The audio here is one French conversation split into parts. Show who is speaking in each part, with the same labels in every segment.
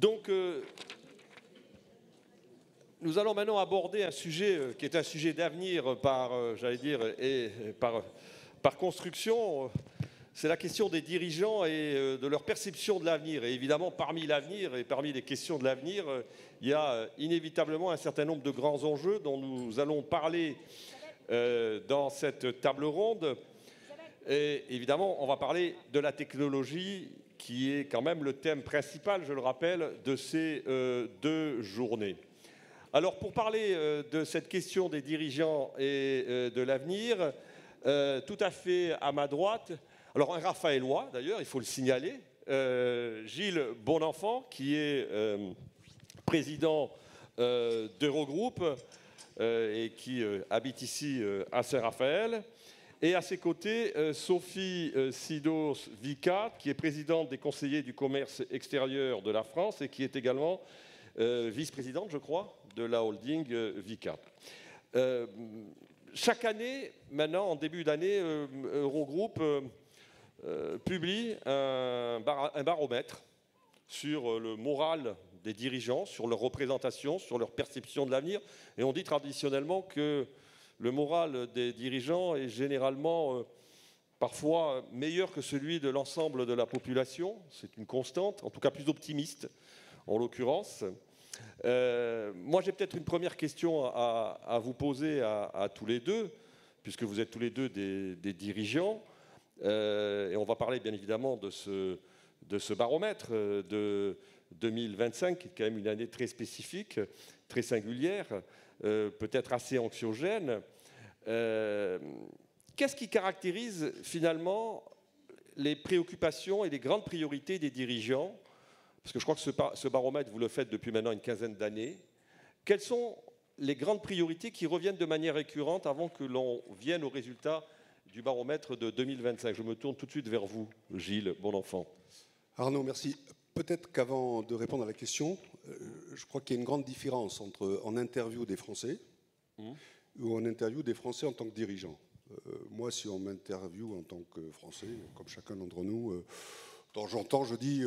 Speaker 1: Donc, nous allons maintenant aborder un sujet qui est un sujet d'avenir j'allais dire, et par construction. C'est la question des dirigeants et de leur perception de l'avenir. Et évidemment, parmi l'avenir et parmi les questions de l'avenir, il y a inévitablement un certain nombre de grands enjeux dont nous allons parler dans cette table ronde. Et évidemment, on va parler de la technologie, qui est quand même le thème principal, je le rappelle, de ces deux journées. Alors, pour parler de cette question des dirigeants et de l'avenir, tout à fait à ma droite, alors un Raphaélois d'ailleurs, il faut le signaler, Gilles Bonenfant, qui est président d'Eurogroupe et qui habite ici à Saint-Raphaël. Et à ses côtés, Sophie Sidos-Vicat, qui est présidente des conseillers du commerce extérieur de la France et qui est également vice-présidente, je crois, de la holding Vicat. Chaque année, maintenant, en début d'année, Eurogroupe publie un baromètre sur le moral des dirigeants, sur leur représentation, sur leur perception de l'avenir. Et on dit traditionnellement que le moral des dirigeants est généralement parfois meilleur que celui de l'ensemble de la population. C'est une constante, en tout cas plus optimiste en l'occurrence. Moi, j'ai peut-être une première question à vous poser à tous les deux, puisque vous êtes tous les deux des dirigeants. Et on va parler bien évidemment de ce baromètre de 2025, qui est quand même une année très spécifique, très singulière, peut-être assez anxiogène. Qu'est-ce qui caractérise finalement les préoccupations et les grandes priorités des dirigeants? Parce que je crois que ce baromètre, vous le faites depuis maintenant une quinzaine d'années. Quelles sont les grandes priorités qui reviennent de manière récurrente avant que l'on vienne au résultat du baromètre de 2025? Je me tourne tout de suite vers vous, Gilles Bonenfant.
Speaker 2: Arnaud, merci. Peut-être qu'avant de répondre à la question, je crois qu'il y a une grande différence entre en interview des Français ou en interview des Français en tant que dirigeants. Moi, si on m'interviewe en tant que Français, comme chacun d'entre nous, de temps en temps, je dis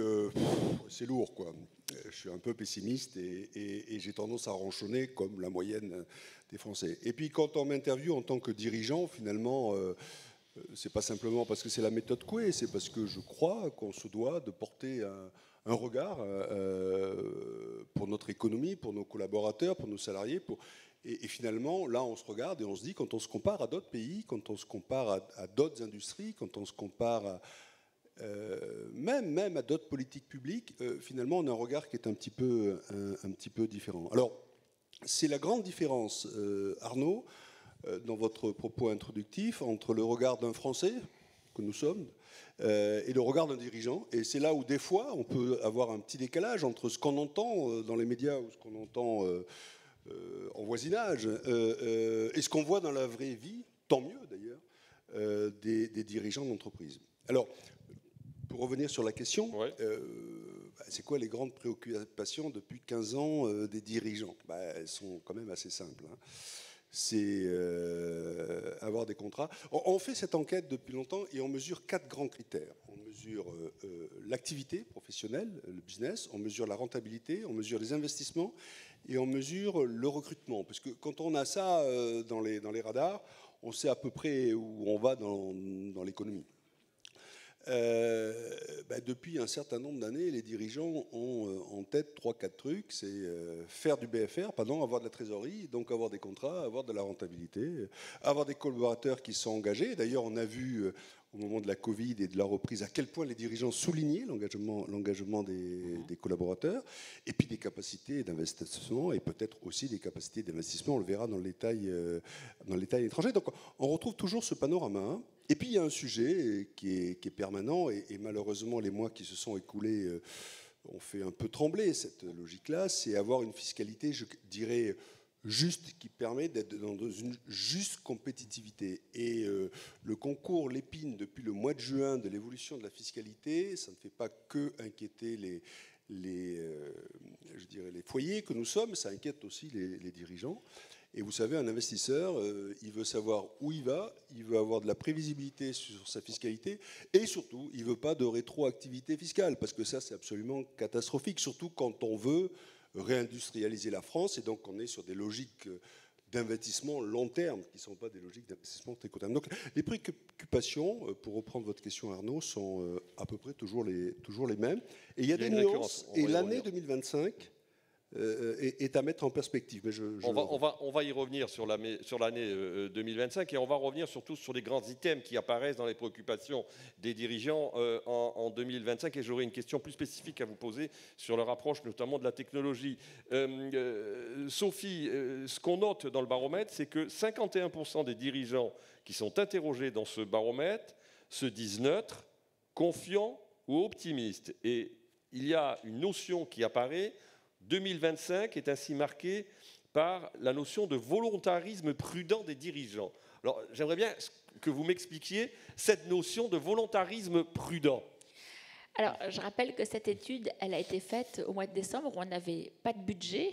Speaker 2: c'est lourd, quoi. Je suis un peu pessimiste et j'ai tendance à ronchonner comme la moyenne des Français. Et puis, quand on m'interviewe en tant que dirigeant, finalement, c'est pas simplement parce que c'est la méthode Coué, c'est parce que je crois qu'on se doit de porter un regard pour notre économie, pour nos collaborateurs, pour nos salariés. Et finalement, là, on se regarde et on se dit, quand on se compare à d'autres pays, quand on se compare à d'autres industries, quand on se compare même à d'autres politiques publiques, finalement, on a un regard qui est un petit peu différent. Alors, c'est la grande différence, Arnaud, dans votre propos introductif, entre le regard d'un Français, que nous sommes, et le regard d'un dirigeant. Et c'est là où, des fois, on peut avoir un petit décalage entre ce qu'on entend dans les médias ou ce qu'on entend en voisinage et ce qu'on voit dans la vraie vie, tant mieux d'ailleurs, des dirigeants d'entreprise. Alors, pour revenir sur la question, ouais. C'est quoi les grandes préoccupations depuis 15 ans des dirigeants? Elles sont quand même assez simples. C'est avoir des contrats. On fait cette enquête depuis longtemps et on mesure 4 grands critères. On mesure l'activité professionnelle, le business, on mesure la rentabilité, on mesure les investissements et on mesure le recrutement. Parce que quand on a ça dans les radars, on sait à peu près où on va dans l'économie. Depuis un certain nombre d'années, les dirigeants ont en tête 3-4 trucs. C'est faire du BFR, avoir de la trésorerie, donc avoir des contrats, avoir de la rentabilité, avoir des collaborateurs qui sont engagés. D'ailleurs, on a vu au moment de la Covid et de la reprise à quel point les dirigeants soulignaient l'engagement des collaborateurs, et puis des capacités d'investissement et peut-être aussi des capacités d'investissement, on le verra dans le détail étranger. Donc on retrouve toujours ce panorama. Et puis il y a un sujet qui est permanent et malheureusement les mois qui se sont écoulés ont fait un peu trembler cette logique-là, c'est avoir une fiscalité, je dirais, juste, qui permet d'être dans une juste compétitivité. Et le concours l'épine depuis le mois de juin de l'évolution de la fiscalité, ça ne fait pas que inquiéter les foyers que nous sommes, ça inquiète aussi les dirigeants. Et vous savez, un investisseur, il veut savoir où il va, il veut avoir de la prévisibilité sur sa fiscalité, et surtout, il ne veut pas de rétroactivité fiscale, parce que ça, c'est absolument catastrophique, surtout quand on veut réindustrialiser la France, et donc on est sur des logiques d'investissement long terme, qui ne sont pas des logiques d'investissement très court terme. Donc les préoccupations, pour reprendre votre question Arnaud, sont à peu près toujours les mêmes. Et il y a des nuances, et l'année 2025 est à mettre en perspective. Mais
Speaker 1: on va y revenir sur l'année 2025 et on va revenir surtout sur les grands items qui apparaissent dans les préoccupations des dirigeants en 2025. Et j'aurai une question plus spécifique à vous poser sur leur approche, notamment de la technologie. Sophie, ce qu'on note dans le baromètre, c'est que 51% des dirigeants qui sont interrogés dans ce baromètre se disent neutres, confiants ou optimistes. Et il y a une notion qui apparaît. 2025 est ainsi marqué par la notion de volontarisme prudent des dirigeants. Alors, j'aimerais bien que vous m'expliquiez cette notion de volontarisme prudent.
Speaker 3: Alors, je rappelle que cette étude, elle a été faite au mois de décembre, où on n'avait pas de budget.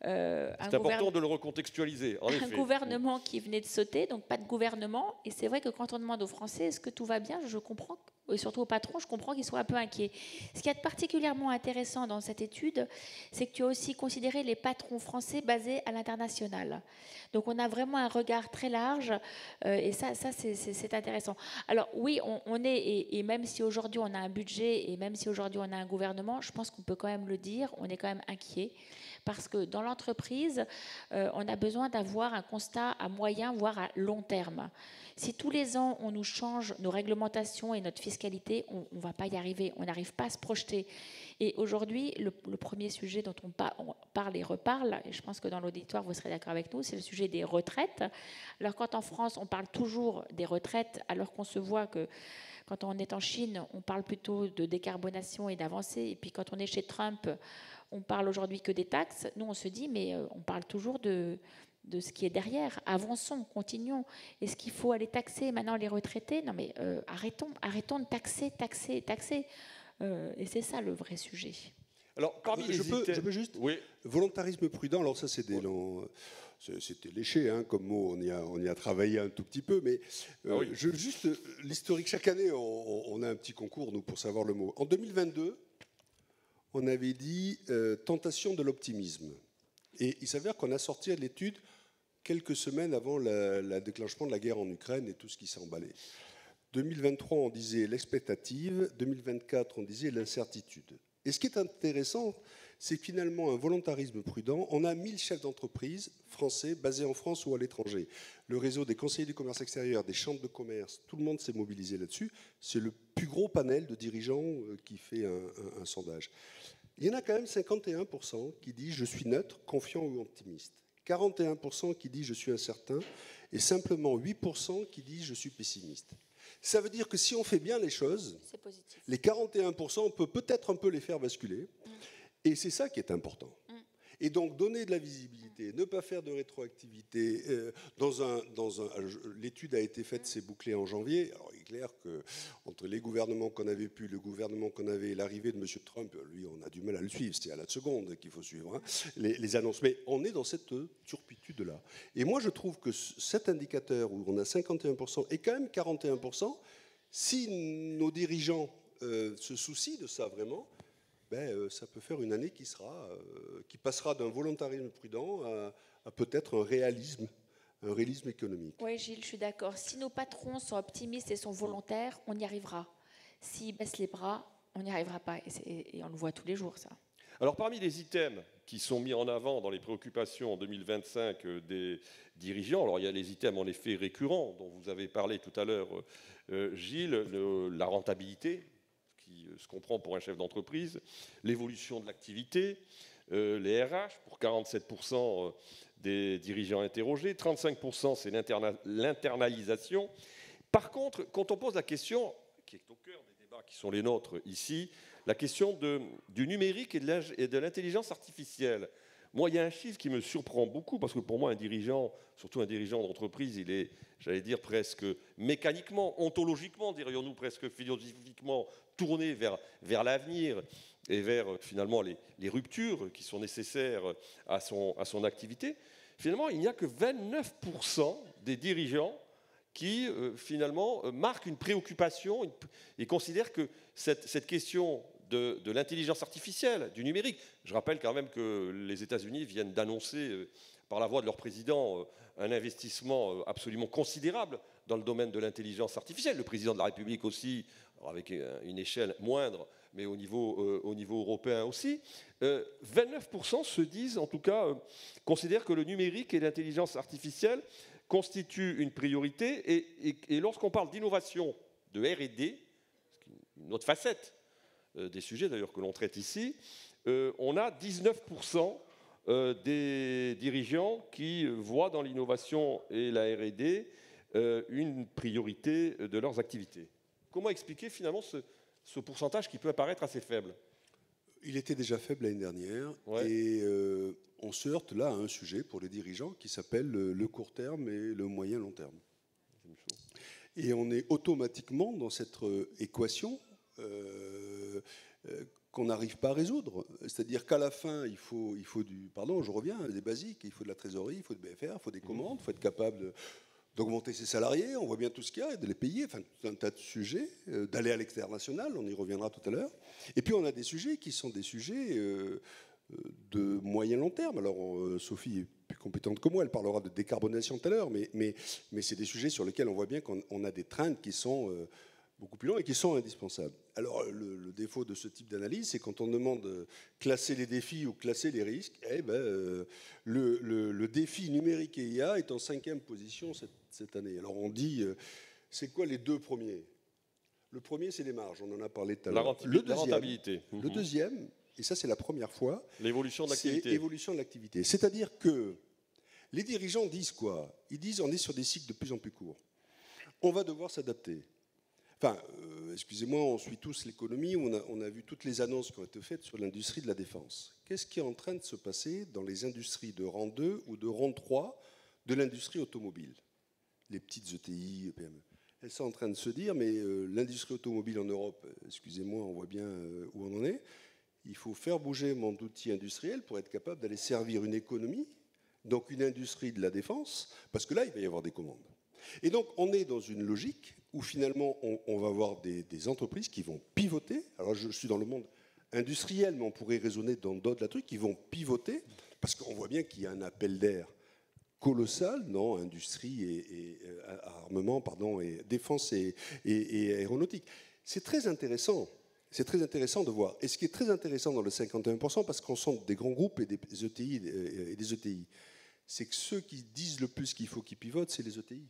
Speaker 1: C'est important de le recontextualiser.
Speaker 3: Un gouvernement qui venait de sauter, donc pas de gouvernement. Et c'est vrai que quand on demande aux Français est-ce que tout va bien, je comprends, et surtout aux patrons, je comprends qu'ils soient un peu inquiets. Ce qui est particulièrement intéressant dans cette étude, c'est que tu as aussi considéré les patrons français basés à l'international. Donc on a vraiment un regard très large, et ça c'est intéressant. Alors oui, on est, et même si aujourd'hui on a un budget, et même si aujourd'hui on a un gouvernement, je pense qu'on peut quand même le dire, on est quand même inquiet. Parce que dans l'entreprise, on a besoin d'avoir un constat à moyen, voire à long terme. Si tous les ans, on nous change nos réglementations et notre fiscalité, on ne va pas y arriver, on n'arrive pas à se projeter. Et aujourd'hui, le premier sujet dont on parle et reparle, et je pense que dans l'auditoire, vous serez d'accord avec nous, c'est le sujet des retraites. Alors quand en France, on parle toujours des retraites, alors qu'on se voit que quand on est en Chine, on parle plutôt de décarbonation et d'avancée, et puis quand on est chez Trump, on parle aujourd'hui que des taxes. Nous, on se dit, mais on parle toujours de ce qui est derrière. Avançons, continuons. Est-ce qu'il faut aller taxer maintenant les retraités? Non, mais arrêtons de taxer. Et c'est ça le vrai sujet.
Speaker 1: Alors, parmi
Speaker 2: je peux juste...
Speaker 1: Oui.
Speaker 2: Volontarisme prudent, alors ça, c'était léché comme mot, on y a travaillé un tout petit peu, mais
Speaker 1: oui.
Speaker 2: Juste l'historique. Chaque année, on a un petit concours, nous, pour savoir le mot. En 2022, on avait dit tentation de l'optimisme. Et il s'avère qu'on a sorti l'étude quelques semaines avant le déclenchement de la guerre en Ukraine et tout ce qui s'est emballé. 2023, on disait l'expectative. 2024, on disait l'incertitude. Et ce qui est intéressant, c'est que finalement, un volontarisme prudent, on a 1000 chefs d'entreprise français basés en France ou à l'étranger. Le réseau des conseillers du commerce extérieur, des chambres de commerce, tout le monde s'est mobilisé là-dessus. C'est le plus gros panel de dirigeants qui fait un sondage. Il y en a quand même 51% qui disent « je suis neutre, confiant ou optimiste ». 41% qui disent « je suis incertain » et simplement 8% qui disent « je suis pessimiste ». Ça veut dire que si on fait bien les choses, les 41%, on peut peut-être un peu les faire basculer. Et c'est ça qui est important. Et donc, donner de la visibilité, ne pas faire de rétroactivité. L'étude a été faite, c'est bouclé en janvier. Alors, il est clair qu'entre les gouvernements qu'on avait pu, le gouvernement qu'on avait et l'arrivée de M. Trump, lui, on a du mal à le suivre. C'est à la seconde qu'il faut suivre les annonces. Mais on est dans cette turpitude-là. Et moi, je trouve que cet indicateur où on a 51% et quand même 41%, si nos dirigeants se soucient de ça vraiment, ça peut faire une année qui passera d'un volontarisme prudent à peut-être un réalisme économique.
Speaker 3: Oui, Gilles, je suis d'accord. Si nos patrons sont optimistes et sont volontaires, on y arrivera. S'ils baissent les bras, on n'y arrivera pas. Et on le voit tous les jours, ça.
Speaker 1: Alors, parmi les items qui sont mis en avant dans les préoccupations en 2025 des dirigeants, alors il y a les items en effet récurrents dont vous avez parlé tout à l'heure, Gilles, la rentabilité, qui se comprend pour un chef d'entreprise, l'évolution de l'activité, les RH pour 47% des dirigeants interrogés, 35% c'est l'internalisation. Par contre, quand on pose la question, qui est au cœur des débats qui sont les nôtres ici, la question du numérique et de l'intelligence artificielle. Moi, il y a un chiffre qui me surprend beaucoup, parce que pour moi, un dirigeant, surtout un dirigeant d'entreprise, il est, j'allais dire, presque mécaniquement, ontologiquement, dirions-nous, presque philosophiquement, tourné vers l'avenir et vers, finalement, les ruptures qui sont nécessaires à son activité. finalement, il n'y a que 29% des dirigeants qui, finalement, marquent une préoccupation et considèrent que cette question de l'intelligence artificielle, du numérique, je rappelle quand même que les États-Unis viennent d'annoncer, par la voix de leur président, un investissement absolument considérable dans le domaine de l'intelligence artificielle. Le président de la République aussi, avec une échelle moindre, mais au niveau européen aussi. 29% se disent, en tout cas, considèrent que le numérique et l'intelligence artificielle constituent une priorité. Et lorsqu'on parle d'innovation, de R&D, une autre facette des sujets d'ailleurs que l'on traite ici, on a 19% des dirigeants qui voient dans l'innovation et la R&D une priorité de leurs activités. Comment expliquer finalement ce pourcentage qui peut apparaître assez faible?
Speaker 2: Il était déjà faible l'année dernière, ouais. Et on se heurte là à un sujet pour les dirigeants qui s'appelle le court terme et le moyen long terme. Et on est automatiquement dans cette équation qu'on n'arrive pas à résoudre. C'est-à-dire qu'à la fin, il faut du... Pardon, je reviens, des basiques. Il faut de la trésorerie, il faut du BFR, il faut des commandes, il faut être capable d'augmenter ses salariés, on voit bien tout ce qu'il y a, et de les payer, enfin tout un tas de sujets, d'aller à l'international, on y reviendra tout à l'heure. Et puis on a des sujets qui sont des sujets de moyen long terme. Alors Sophie est plus compétente que moi, elle parlera de décarbonation tout à l'heure, mais c'est des sujets sur lesquels on voit bien qu'on a des trends qui sont beaucoup plus longs et qui sont indispensables. Alors le défaut de ce type d'analyse, c'est quand on demande de classer les défis ou classer les risques, le défi numérique et IA est en 5e position cette année. Alors on dit, c'est quoi les deux premiers? Le premier, c'est les marges, on en a parlé tout à l'heure.
Speaker 1: La rentabilité.
Speaker 2: Le deuxième, et ça c'est la première fois,
Speaker 1: l'évolution de l'activité.
Speaker 2: C'est l'évolution de l'activité. C'est-à-dire que les dirigeants disent quoi? Ils disent on est sur des cycles de plus en plus courts. On va devoir s'adapter. Enfin, excusez-moi, on suit tous l'économie, on a vu toutes les annonces qui ont été faites sur l'industrie de la défense. Qu'est-ce qui est en train de se passer dans les industries de rang 2 ou de rang 3 de l'industrie automobile? Les petites ETI, PME. Elles sont en train de se dire, mais l'industrie automobile en Europe, excusez-moi, on voit bien où on en est, il faut faire bouger mon outil industriel pour être capable d'aller servir une économie, donc une industrie de la défense, parce que là, il va y avoir des commandes. Et donc, on est dans une logique où finalement, on va avoir des entreprises qui vont pivoter. Alors, je suis dans le monde industriel, mais on pourrait raisonner dans d'autres trucs, qui vont pivoter, parce qu'on voit bien qu'il y a un appel d'air colossal dans industrie et armement, pardon, et défense et aéronautique. C'est très intéressant. C'est très intéressant de voir. Et ce qui est très intéressant dans le 51%, parce qu'on sent des grands groupes et des ETI, c'est que ceux qui disent le plus qu'il faut qu'ils pivotent, c'est les ETI.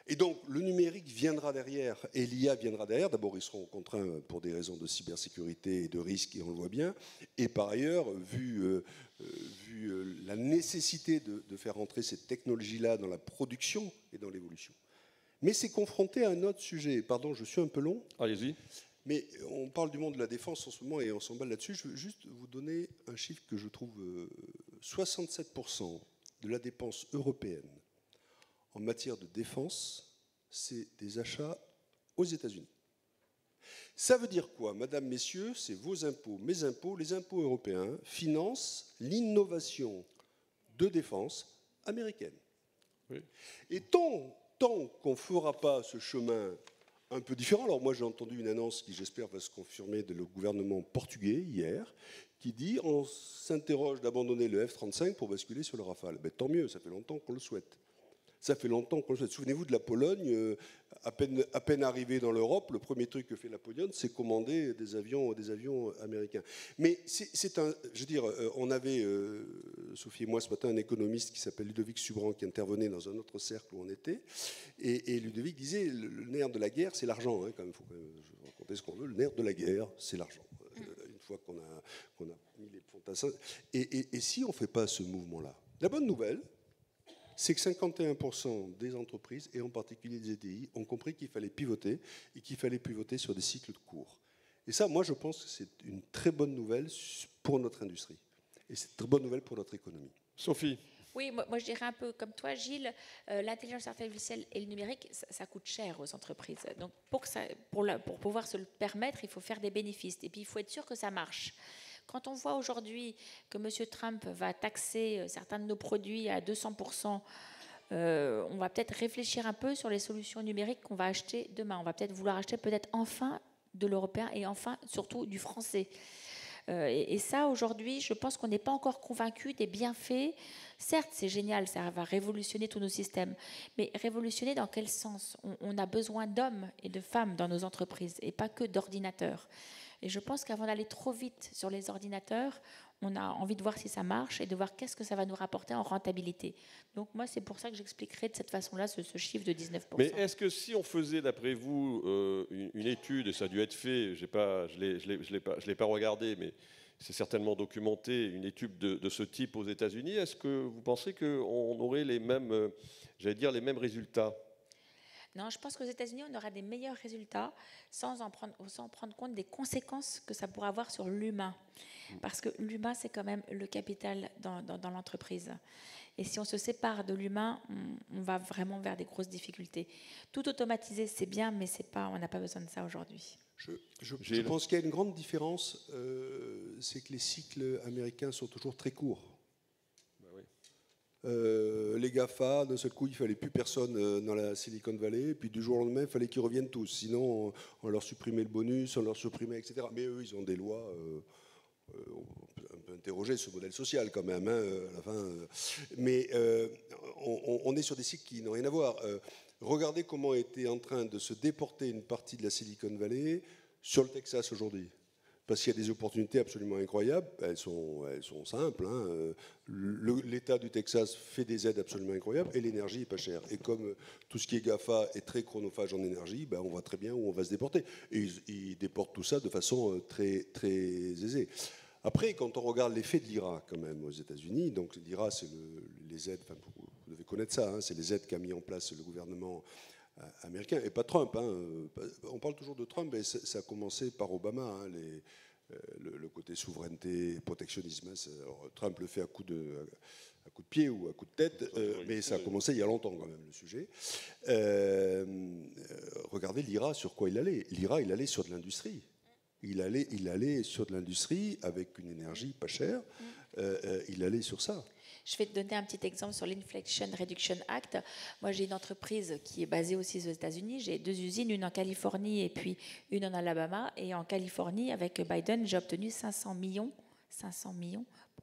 Speaker 2: Et donc, le numérique viendra derrière, et l'IA viendra derrière. D'abord, ils seront contraints pour des raisons de cybersécurité et de risque, et on le voit bien. Et par ailleurs, vu la nécessité de faire entrer cette technologie-là dans la production et dans l'évolution. Mais c'est confronté à un autre sujet. Pardon, je suis un peu long.
Speaker 1: Allez-y.
Speaker 2: Mais on parle du monde de la défense en ce moment, et on s'emballe là-dessus. Je veux juste vous donner un chiffre que je trouve 67% de la dépense européenne en matière de défense, c'est des achats aux États-Unis. Ça veut dire quoi, madame, messieurs? C'est vos impôts, mes impôts, les impôts européens financent l'innovation de défense américaine. Oui. Et tant qu'on ne fera pas ce chemin un peu différent, alors moi j'ai entendu une annonce qui j'espère va se confirmer de le gouvernement portugais hier, qui dit on s'interroge d'abandonner le F-35 pour basculer sur le Rafale. Ben, tant mieux, ça fait longtemps qu'on le souhaite. Ça fait longtemps qu'on le souhaite. Souvenez-vous de la Pologne, à peine arrivée dans l'Europe, le premier truc que fait la Pologne, c'est commander des avions américains. Mais c'est un... Je veux dire, on avait, Sophie et moi ce matin, un économiste qui s'appelle Ludovic Subran, qui intervenait dans un autre cercle où on était, et Ludovic disait, le nerf de la guerre, c'est l'argent. Hein, quand même, faut raconter ce qu'on veut, le nerf de la guerre, c'est l'argent. Une fois qu'on a mis les fantassins. Et si on ne fait pas ce mouvement-là? La bonne nouvelle, c'est que 51% des entreprises, et en particulier des ETI, ont compris qu'il fallait pivoter, et qu'il fallait pivoter sur des cycles courts. Et ça, moi, je pense que c'est une très bonne nouvelle pour notre industrie. Et c'est une très bonne nouvelle pour notre économie.
Speaker 1: Sophie?
Speaker 3: Oui, moi je dirais un peu comme toi, Gilles, l'intelligence artificielle et le numérique, ça coûte cher aux entreprises. Donc pour pouvoir se le permettre, il faut faire des bénéfices. Et puis il faut être sûr que ça marche. Quand on voit aujourd'hui que M. Trump va taxer certains de nos produits à 200%, on va peut-être réfléchir un peu sur les solutions numériques qu'on va acheter demain. On va peut-être vouloir acheter peut-être enfin de l'européen et enfin surtout du français. Et ça, aujourd'hui, je pense qu'on n'est pas encore convaincu des bienfaits. Certes, c'est génial, ça va révolutionner tous nos systèmes, mais révolutionner dans quel sens? On a besoin d'hommes et de femmes dans nos entreprises et pas que d'ordinateurs. Et je pense qu'avant d'aller trop vite sur les ordinateurs, on a envie de voir si ça marche et de voir qu'est-ce que ça va nous rapporter en rentabilité. Donc moi, c'est pour ça que j'expliquerai de cette façon-là ce chiffre de 19%.
Speaker 1: Mais est-ce que si on faisait, d'après vous, une étude, et ça a dû être fait, je ne l'ai pas regardé, mais c'est certainement documenté, une étude de ce type aux États-Unis, est-ce que vous pensez qu'on aurait les mêmes, les mêmes résultats?
Speaker 3: Non, je pense qu'aux États-Unis, on aura des meilleurs résultats sans prendre compte des conséquences que ça pourra avoir sur l'humain. Parce que l'humain, c'est quand même le capital dans l'entreprise. Et si on se sépare de l'humain, on va vraiment vers des grosses difficultés. Tout automatiser, c'est bien, mais on n'a pas besoin de ça aujourd'hui.
Speaker 2: Je pense qu'il y a une grande différence, c'est que les cycles américains sont toujours très courts. Les GAFA, d'un seul coup, il ne fallait plus personne dans la Silicon Valley, et puis du jour au lendemain, il fallait qu'ils reviennent tous. Sinon, on leur supprimait le bonus, on leur supprimait, etc. Mais eux, ils ont des lois. On peut interroger ce modèle social quand même, hein, à la fin. Mais on est sur des cycles qui n'ont rien à voir. Regardez comment était en train de se déporter une partie de la Silicon Valley sur le Texas aujourd'hui. Parce qu'il y a des opportunités absolument incroyables. Elles sont simples. Hein. L'État du Texas fait des aides absolument incroyables et l'énergie n'est pas chère. Et comme tout ce qui est GAFA est très chronophage en énergie, on voit très bien où on va se déporter. Et ils déportent tout ça de façon très, très aisée. Après, quand on regarde l'effet de l'IRA quand même aux États-Unis, donc l'IRA, c'est les aides, vous devez connaître ça, hein, c'est les aides qu'a mis en place le gouvernement américain, et pas Trump. Hein. On parle toujours de Trump, mais ça a commencé par Obama, hein, le côté souveraineté, protectionnisme. Hein, alors, Trump le fait à coup de pied ou à coup de tête, mais ça a commencé il y a longtemps quand même, le sujet. Regardez l'IRA, sur quoi il allait. L'IRA, il allait sur de l'industrie. Il allait sur de l'industrie avec une énergie pas chère. Il allait sur ça.
Speaker 3: Je vais te donner un petit exemple sur l'Inflation Reduction Act. Moi, j'ai une entreprise qui est basée aussi aux États-Unis. J'ai 2 usines, une en Californie et puis une en Alabama. Et en Californie, avec Biden, j'ai obtenu 500 millions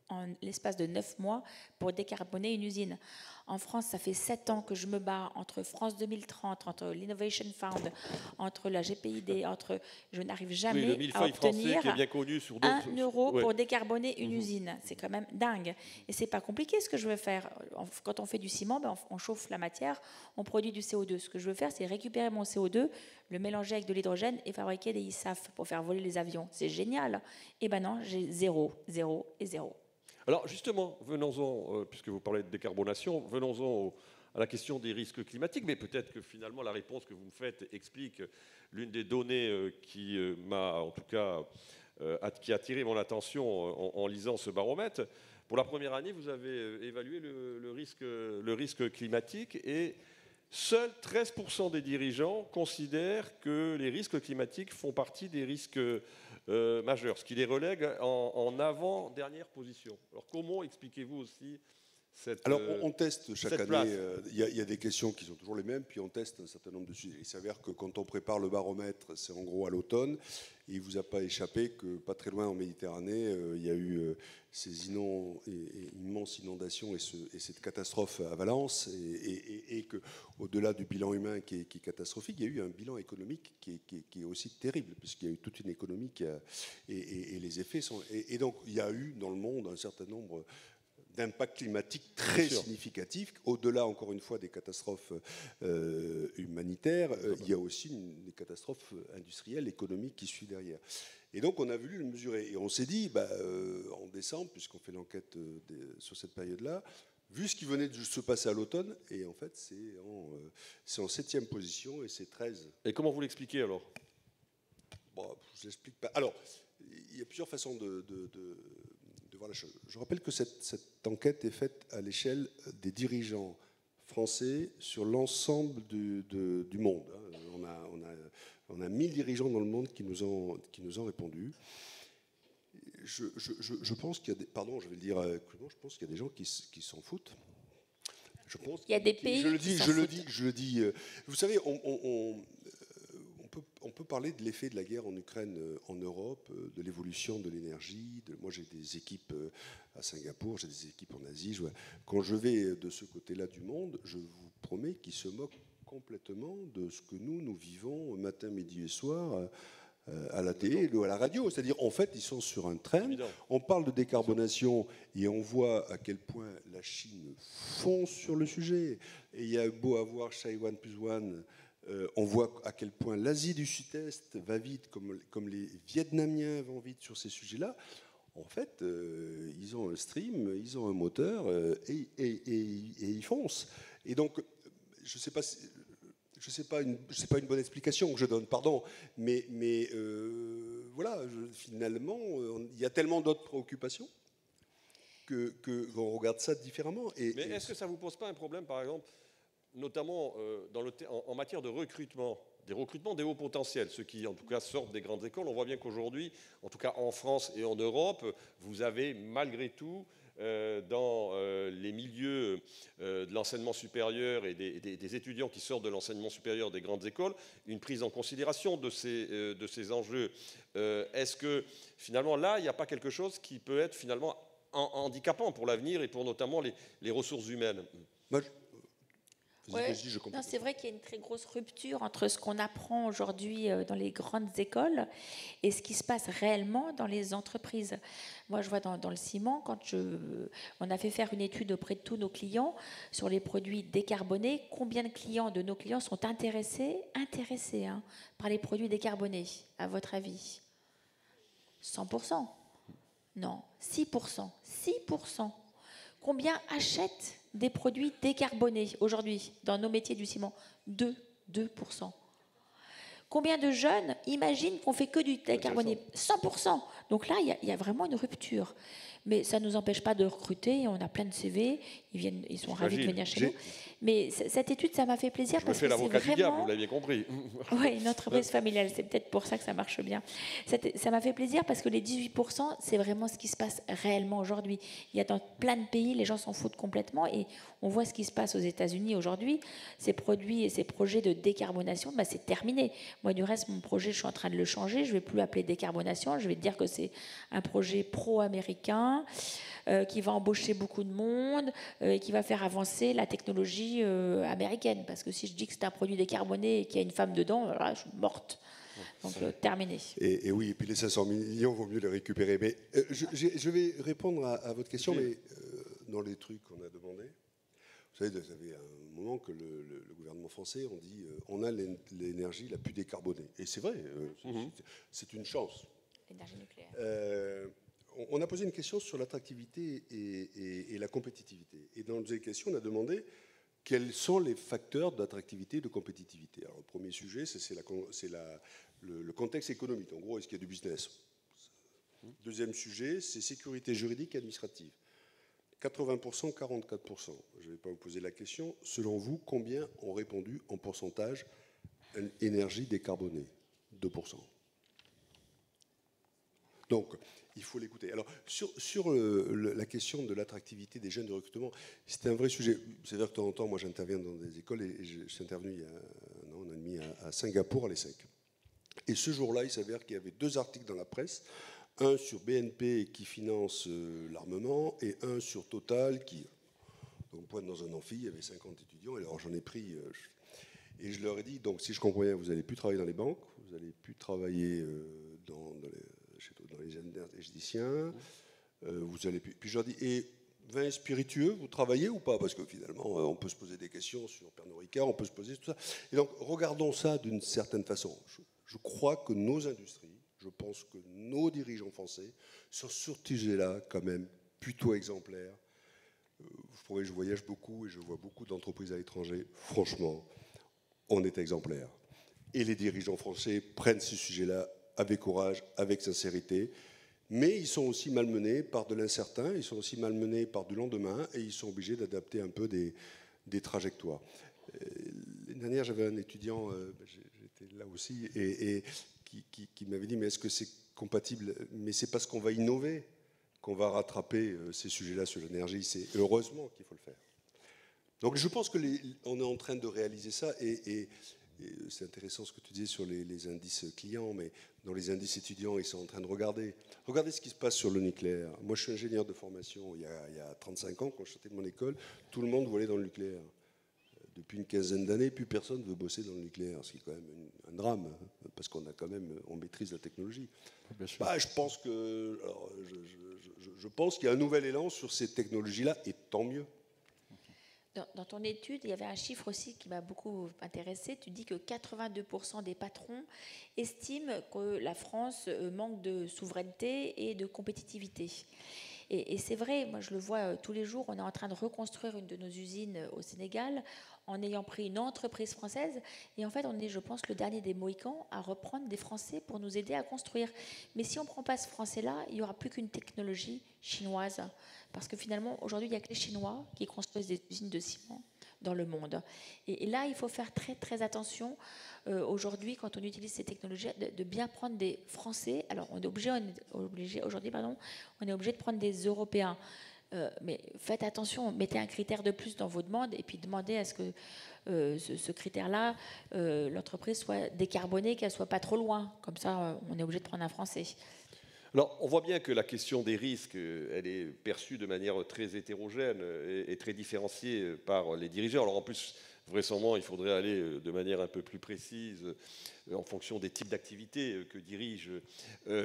Speaker 3: en l'espace de 9 mois pour décarboner une usine. En France, ça fait 7 ans que je me bats entre France 2030, entre l'Innovation Fund, entre la GPID, je n'arrive jamais à obtenir
Speaker 1: qui est bien connu sur
Speaker 3: 1 euro pour décarboner une usine. C'est quand même dingue. Et c'est pas compliqué ce que je veux faire. Quand on fait du ciment, on chauffe la matière, on produit du CO2. Ce que je veux faire, c'est récupérer mon CO2, le mélanger avec de l'hydrogène et fabriquer des ISAF pour faire voler les avions. C'est génial. Et ben non, j'ai 0, 0 et 0.
Speaker 1: Alors justement, venons-en, puisque vous parlez de décarbonation, venons-en à la question des risques climatiques, mais peut-être que finalement la réponse que vous me faites explique l'une des données qui m'a en tout cas qui a attiré mon attention en lisant ce baromètre. Pour la première année, vous avez évalué le risque climatique et seuls 13% des dirigeants considèrent que les risques climatiques font partie des risques majeurs, ce qui les relègue en avant-dernière position. Alors comment expliquez-vous aussi cette
Speaker 2: Alors on teste chaque année, il y a des questions qui sont toujours les mêmes, puis on teste un certain nombre de sujets. Il s'avère que quand on prépare le baromètre, c'est en gros à l'automne, et il ne vous a pas échappé que pas très loin en Méditerranée, il y a eu ces immenses inondations et cette catastrophe à Valence, et qu'au-delà du bilan humain qui est catastrophique, il y a eu un bilan économique qui est aussi terrible, puisqu'il y a eu toute une économie et les effets sont... Et donc il y a eu dans le monde un certain nombre d'impact climatique très significatif. Au-delà, encore une fois, des catastrophes humanitaires, il y a aussi des catastrophes industrielles, économiques qui suivent derrière. Et donc, on a voulu le mesurer. Et on s'est dit, en décembre, puisqu'on fait l'enquête sur cette période-là, vu ce qui venait de se passer à l'automne, et en fait, c'est en 7e position, et c'est 13.
Speaker 1: Et comment vous l'expliquez alors?
Speaker 2: Bon, je l'explique pas. Alors, il y a plusieurs façons de voir la chose. Je rappelle que cette enquête est faite à l'échelle des dirigeants français sur l'ensemble du monde. On a 1000 dirigeants dans le monde qui nous ont répondu. Je pense qu'il y a des, pardon, je vais le dire crûment, je pense qu'il y a des gens qui s'en foutent. Je pense
Speaker 3: Il y a des pays
Speaker 2: je le dis. Vous savez, on peut parler de l'effet de la guerre en Ukraine en Europe, de l'évolution de l'énergie. Moi, j'ai des équipes à Singapour, j'ai des équipes en Asie. Quand je vais de ce côté-là du monde, je vous promets qu'ils se moquent complètement de ce que nous vivons matin, midi et soir à la télé ou à la radio. C'est-à-dire, en fait, ils sont sur un train. On parle de décarbonation et on voit à quel point la Chine fonce sur le sujet. Et il y a beau avoir Taiwan plus one, on voit à quel point l'Asie du Sud-Est va vite, comme les Vietnamiens vont vite sur ces sujets-là. En fait, ils ont un stream, ils ont un moteur et ils foncent. Et donc, je ne sais pas si... c'est pas une bonne explication que je donne, pardon, mais voilà, finalement, il y a tellement d'autres préoccupations qu'on regarde ça différemment.
Speaker 1: Mais est-ce que ça ne vous pose pas un problème, par exemple, notamment en matière de recrutement, des recrutements des hauts potentiels, ceux qui en tout cas sortent des grandes écoles? On voit bien qu'aujourd'hui, en tout cas en France et en Europe, vous avez malgré tout dans les milieux de l'enseignement supérieur et des étudiants qui sortent de l'enseignement supérieur des grandes écoles, une prise en considération de ces enjeux. Est-ce que finalement là, il n'y a pas quelque chose qui peut être finalement handicapant pour l'avenir et pour notamment les ressources humaines?
Speaker 3: Ouais. Non, c'est vrai qu'il y a une très grosse rupture entre ce qu'on apprend aujourd'hui dans les grandes écoles et ce qui se passe réellement dans les entreprises. Moi, je vois dans le ciment, on a fait faire une étude auprès de tous nos clients sur les produits décarbonés. Combien de nos clients sont intéressés par les produits décarbonés, à votre avis? 100%? Non, 6%. 6%. Combien achètent des produits décarbonés aujourd'hui dans nos métiers du ciment? 2%. Combien de jeunes imaginent qu'on fait que du décarboné? 100%. Donc là, il y a vraiment une rupture. Mais ça ne nous empêche pas de recruter. On a plein de CV. Ils sont ravis de venir chez nous. Mais cette étude, ça m'a fait plaisir.
Speaker 1: Je me fais l'avocat du diable, vous l'avez compris.
Speaker 3: Oui, une entreprise familiale. C'est peut-être pour ça que ça marche bien. Ça m'a fait plaisir parce que les 18%, c'est vraiment ce qui se passe réellement aujourd'hui. Il y a dans plein de pays, les gens s'en foutent complètement. Et on voit ce qui se passe aux États-Unis aujourd'hui. Ces produits et ces projets de décarbonation, c'est terminé. Moi, du reste, mon projet, je suis en train de le changer. Je ne vais plus l'appeler décarbonation. Je vais dire que c'est un projet pro-américain qui va embaucher beaucoup de monde et qui va faire avancer la technologie américaine. Parce que si je dis que c'est un produit décarboné et qu'il y a une femme dedans, là, je suis morte. Donc, terminé.
Speaker 2: Et oui, et puis les 500 millions, il vaut mieux les récupérer. Mais je vais répondre à votre question, mais dans les trucs qu'on a demandé, vous savez, ça fait un moment que le gouvernement français, on dit on a l'énergie la plus décarbonée. Et c'est vrai, c'est une chance.
Speaker 3: L'énergie nucléaire.
Speaker 2: On a posé une question sur l'attractivité et la compétitivité. Et dans nos questions, on a demandé quels sont les facteurs d'attractivité et de compétitivité. Alors, le premier sujet, c'est le contexte économique. En gros, est-ce qu'il y a du business? Deuxième sujet, c'est sécurité juridique et administrative. 80%, 44%. Je ne vais pas vous poser la question. Selon vous, combien ont répondu en pourcentage énergie décarbonée? 2%. Donc, il faut l'écouter. Alors, sur la question de l'attractivité des jeunes de recrutement, c'est un vrai sujet. C'est-à-dire que de temps en temps, moi, j'interviens dans des écoles et je suis intervenu il y a un an et demi à Singapour, à l'ESSEC. Et ce jour-là, il s'avère qu'il y avait 2 articles dans la presse, un sur BNP qui finance l'armement et un sur Total qui... Donc, pointe dans un amphi, il y avait 50 étudiants, et alors j'en ai pris... et je leur ai dit, donc si je comprends bien, vous n'allez plus travailler dans les banques, vous n'allez plus travailler dans les énergéticiens, vous allez plus... Puis je leur dis, et vin spiritueux, vous travaillez ou pas? Parce que finalement, on peut se poser des questions sur Pernod Ricard, on peut se poser tout ça. Et donc, regardons ça d'une certaine façon. Je crois que nos industries, je pense que nos dirigeants français sont sur ce sujet-là quand même plutôt exemplaires. Je voyage beaucoup et je vois beaucoup d'entreprises à l'étranger. Franchement, on est exemplaires. Et les dirigeants français prennent ce sujet-là avec courage, avec sincérité. Mais ils sont aussi malmenés par de l'incertain, ils sont aussi malmenés par du lendemain et ils sont obligés d'adapter un peu des trajectoires. L'année dernière, j'avais un étudiant, j'étais là aussi, et qui m'avait dit, mais est-ce que c'est compatible, mais c'est parce qu'on va innover qu'on va rattraper ces sujets-là sur l'énergie. C'est heureusement qu'il faut le faire. Donc je pense qu'on est en train de réaliser ça, et c'est intéressant ce que tu disais sur les indices clients, mais dans les indices étudiants, ils sont en train de regarder. Regardez ce qui se passe sur le nucléaire. Moi, je suis ingénieur de formation. Il y a 35 ans, quand je sortais de mon école, tout le monde voulait dans le nucléaire. Depuis une quinzaine d'années, plus personne ne veut bosser dans le nucléaire, ce qui est quand même un drame, parce qu'on on maîtrise la technologie. Bah, je pense qu'il y a un nouvel élan sur ces technologies-là, et tant mieux.
Speaker 3: Dans ton étude, il y avait un chiffre aussi qui m'a beaucoup intéressé. Tu dis que 82% des patrons estiment que la France manque de souveraineté et de compétitivité. Et c'est vrai, moi je le vois tous les jours, on est en train de reconstruire une de nos usines au Sénégal en ayant pris une entreprise française. Et en fait, on est, je pense, le dernier des Mohicans à reprendre des Français pour nous aider à construire. Mais si on ne prend pas ce Français-là, il n'y aura plus qu'une technologie chinoise. Parce que finalement, aujourd'hui, il n'y a que les Chinois qui construisent des usines de ciment dans le monde. Et là, il faut faire très, très attention aujourd'hui, quand on utilise ces technologies, de bien prendre des Français. Alors, on est obligé aujourd'hui, on est obligé de prendre des Européens. Mais faites attention, mettez un critère de plus dans vos demandes et puis demandez à ce que ce critère-là, l'entreprise soit décarbonée, qu'elle ne soit pas trop loin. Comme ça, on est obligé de prendre un Français.
Speaker 1: Alors, on voit bien que la question des risques, elle est perçue de manière très hétérogène et très différenciée par les dirigeants. Alors, en plus, vraisemblablement, il faudrait aller de manière un peu plus précise en fonction des types d'activités que dirigent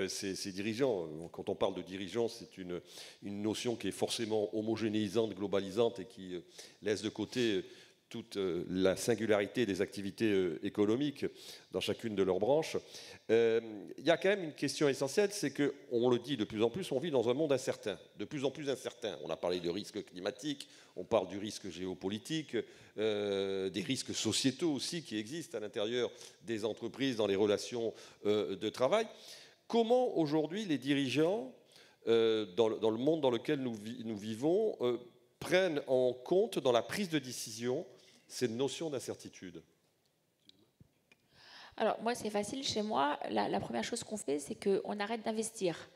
Speaker 1: ces dirigeants. Quand on parle de dirigeants, c'est une notion qui est forcément homogénéisante, globalisante et qui laisse de côté toute la singularité des activités économiques dans chacune de leurs branches. Il y a quand même une question essentielle, c'est qu'on le dit de plus en plus, on vit dans un monde incertain, de plus en plus incertain. On a parlé de risques climatiques, on parle du risque géopolitique, des risques sociétaux aussi qui existent à l'intérieur des entreprises, dans les relations de travail. Comment aujourd'hui les dirigeants, dans le monde dans lequel nous vivons, prennent en compte dans la prise de décision cette notion d'incertitude?
Speaker 3: Alors, moi, c'est facile. Chez moi, la première chose qu'on fait, c'est qu'on arrête d'investir.